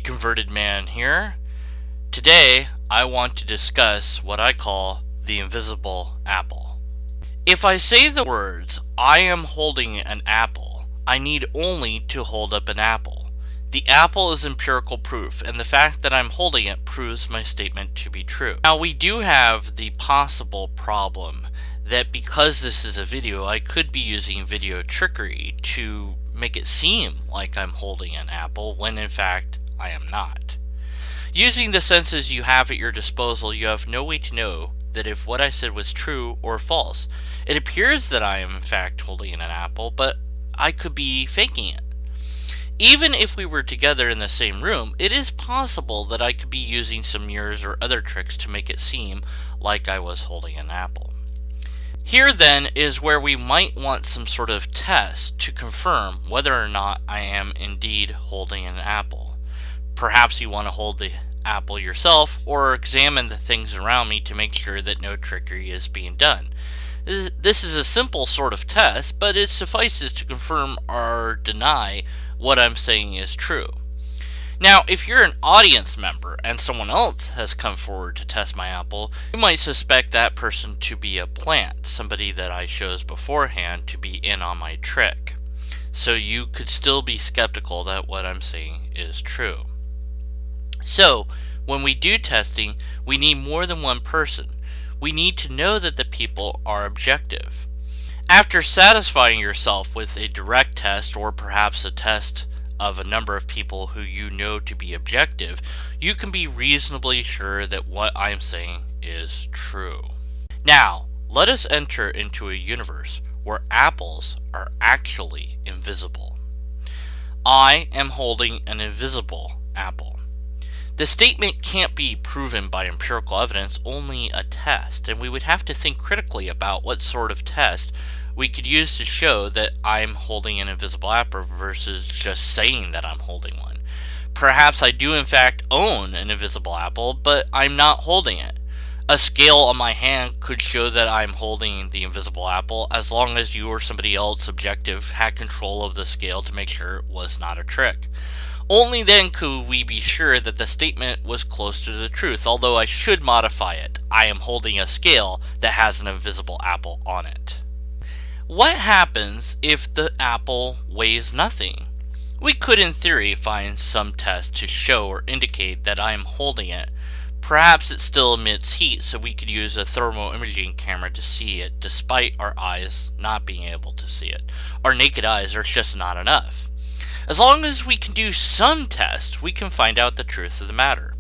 Converted Man here. Today, I want to discuss what I call the invisible apple. If I say the words, I am holding an apple, I need only to hold up an apple. The apple is empirical proof, and the fact that I'm holding it proves my statement to be true. Now, we do have the possible problem that because this is a video, I could be using video trickery to make it seem like I'm holding an apple when in fact I am not. Using the senses you have at your disposal, you have no way to know that if what I said was true or false. It appears that I am in fact holding an apple, but I could be faking it. Even if we were together in the same room, it is possible that I could be using some mirrors or other tricks to make it seem like I was holding an apple. Here then is where we might want some sort of test to confirm whether or not I am indeed holding an apple. Perhaps you want to hold the apple yourself or examine the things around me to make sure that no trickery is being done. This is a simple sort of test, but it suffices to confirm or deny what I'm saying is true. Now, if you're an audience member and someone else has come forward to test my apple, you might suspect that person to be a plant, somebody that I chose beforehand to be in on my trick. So you could still be skeptical that what I'm saying is true. So, when we do testing, we need more than one person. We need to know that the people are objective. After satisfying yourself with a direct test or perhaps a test of a number of people who you know to be objective, you can be reasonably sure that what I'm saying is true. Now, let us enter into a universe where apples are actually invisible. I am holding an invisible apple. The statement can't be proven by empirical evidence, only a test, and we would have to think critically about what sort of test we could use to show that I'm holding an invisible apple versus just saying that I'm holding one. Perhaps I do in fact own an invisible apple, but I'm not holding it. A scale on my hand could show that I'm holding the invisible apple as long as you or somebody else objective had control of the scale to make sure it was not a trick. Only then could we be sure that the statement was close to the truth, although I should modify it. I am holding a scale that has an invisible apple on it. What happens if the apple weighs nothing? We could in theory find some test to show or indicate that I am holding it. Perhaps it still emits heat, so we could use a thermal imaging camera to see it despite our eyes not being able to see it. Our naked eyes are just not enough. As long as we can do some test, we can find out the truth of the matter.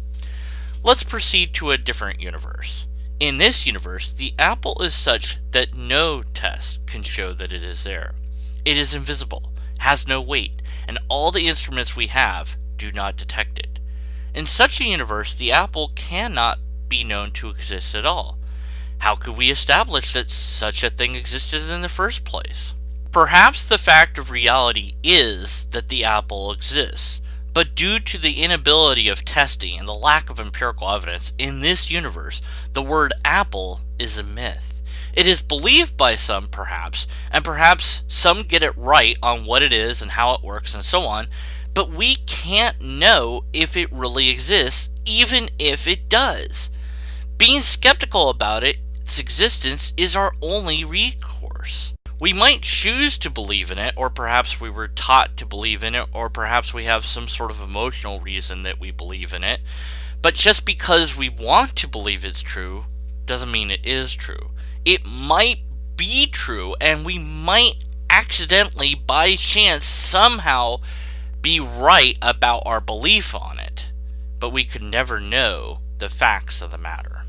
Let's proceed to a different universe. In this universe, the apple is such that no test can show that it is there. It is invisible, has no weight, and all the instruments we have do not detect it. In such a universe, the apple cannot be known to exist at all. How could we establish that such a thing existed in the first place? Perhaps the fact of reality is that the apple exists, but due to the inability of testing and the lack of empirical evidence in this universe, the word apple is a myth. It is believed by some perhaps, and perhaps some get it right on what it is and how it works and so on, but we can't know if it really exists, even if it does. Being skeptical about its existence is our only recourse. We might choose to believe in it, or perhaps we were taught to believe in it, or perhaps we have some sort of emotional reason that we believe in it. But just because we want to believe it's true, doesn't mean it is true. It might be true, and we might accidentally, by chance, somehow be right about our belief on it. But we could never know the facts of the matter.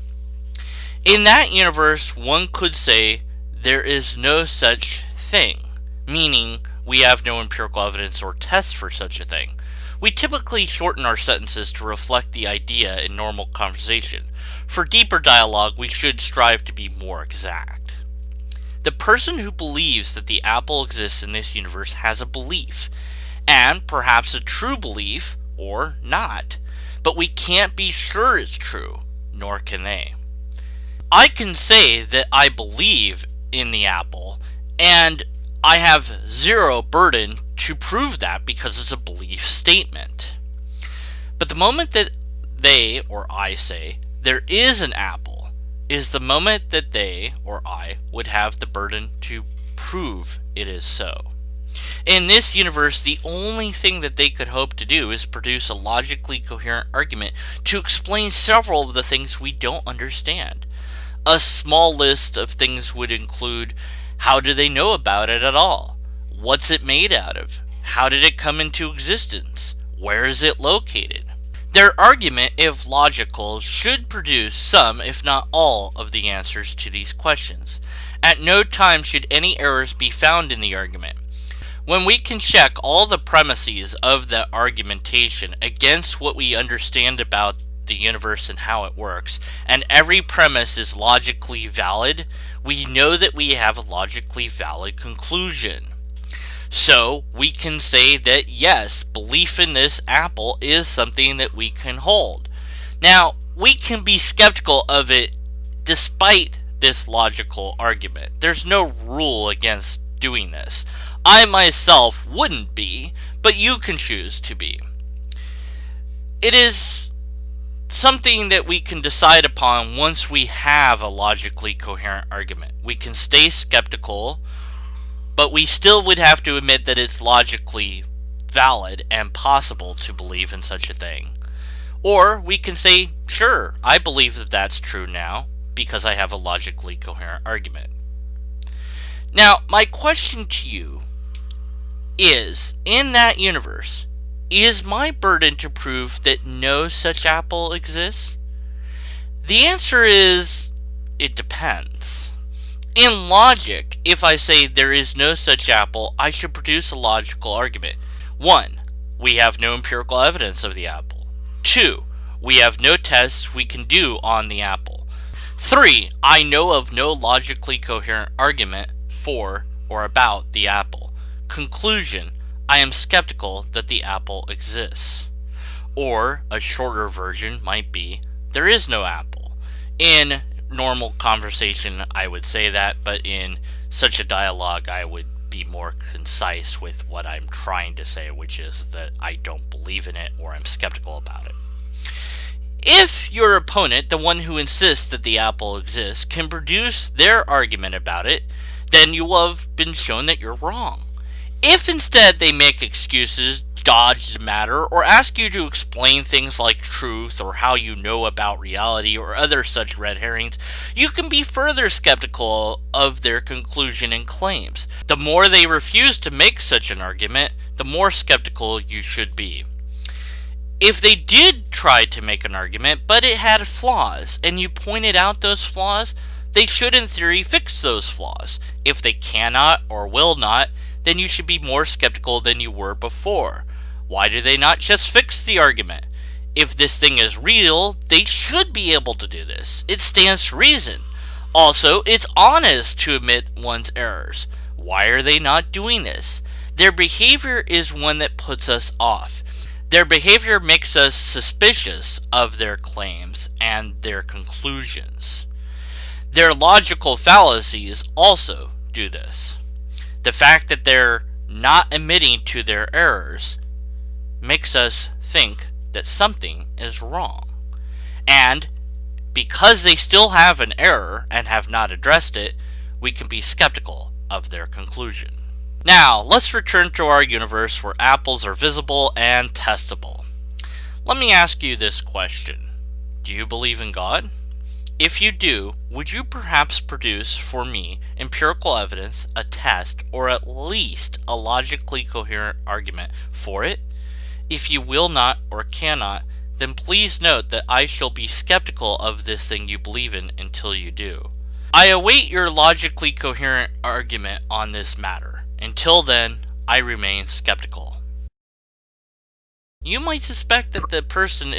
In that universe, one could say, there is no such thing, meaning we have no empirical evidence or tests for such a thing. We typically shorten our sentences to reflect the idea in normal conversation. For deeper dialogue, we should strive to be more exact. The person who believes that the apple exists in this universe has a belief, and perhaps a true belief, or not, but we can't be sure it's true, nor can they. I can say that I believe in the apple, and I have zero burden to prove that because it's a belief statement. But the moment that they or I say there is an apple is the moment that they or I would have the burden to prove it is so. In this universe, the only thing that they could hope to do is produce a logically coherent argument to explain several of the things we don't understand. A small list of things would include: how do they know about it at all? What's it made out of? How did it come into existence? Where is it located? Their argument, if logical, should produce some, if not all, of the answers to these questions. At no time should any errors be found in the argument. When we can check all the premises of the argumentation against what we understand about the universe and how it works, and every premise is logically valid, we know that we have a logically valid conclusion. So we can say that yes, belief in this apple is something that we can hold. Now, we can be skeptical of it despite this logical argument. There's no rule against doing this. I myself wouldn't be, but you can choose to be. It is something that we can decide upon once we have a logically coherent argument. We can stay skeptical, but we still would have to admit that it's logically valid and possible to believe in such a thing. Or we can say, sure, I believe that that's true now because I have a logically coherent argument. Now, my question to you is, in that universe, is my burden to prove that no such apple exists? The answer is, it depends. In logic, if I say there is no such apple, I should produce a logical argument. 1. We have no empirical evidence of the apple. 2. We have no tests we can do on the apple. 3. I know of no logically coherent argument for or about the apple. Conclusion: I am skeptical that the apple exists. Or a shorter version might be, there is no apple. In normal conversation I would say that, but in such a dialogue I would be more concise with what I'm trying to say, which is that I don't believe in it or I'm skeptical about it. If your opponent, the one who insists that the apple exists, can produce their argument about it, then you will have been shown that you're wrong. If instead they make excuses, dodge the matter, or ask you to explain things like truth or how you know about reality or other such red herrings, you can be further skeptical of their conclusion and claims. The more they refuse to make such an argument, the more skeptical you should be. If they did try to make an argument, but it had flaws, and you pointed out those flaws, they should in theory fix those flaws. If they cannot or will not, then you should be more skeptical than you were before. Why do they not just fix the argument? If this thing is real, they should be able to do this. It stands to reason. Also, it's honest to admit one's errors. Why are they not doing this? Their behavior is one that puts us off. Their behavior makes us suspicious of their claims and their conclusions. Their logical fallacies also do this. The fact that they're not admitting to their errors makes us think that something is wrong. And because they still have an error and have not addressed it, we can be skeptical of their conclusion. Now, let's return to our universe where apples are visible and testable. Let me ask you this question. Do you believe in God? If you do, would you perhaps produce for me empirical evidence, a test, or at least a logically coherent argument for it? If you will not or cannot, then please note that I shall be skeptical of this thing you believe in until you do. I await your logically coherent argument on this matter. Until then, I remain skeptical. You might suspect that the person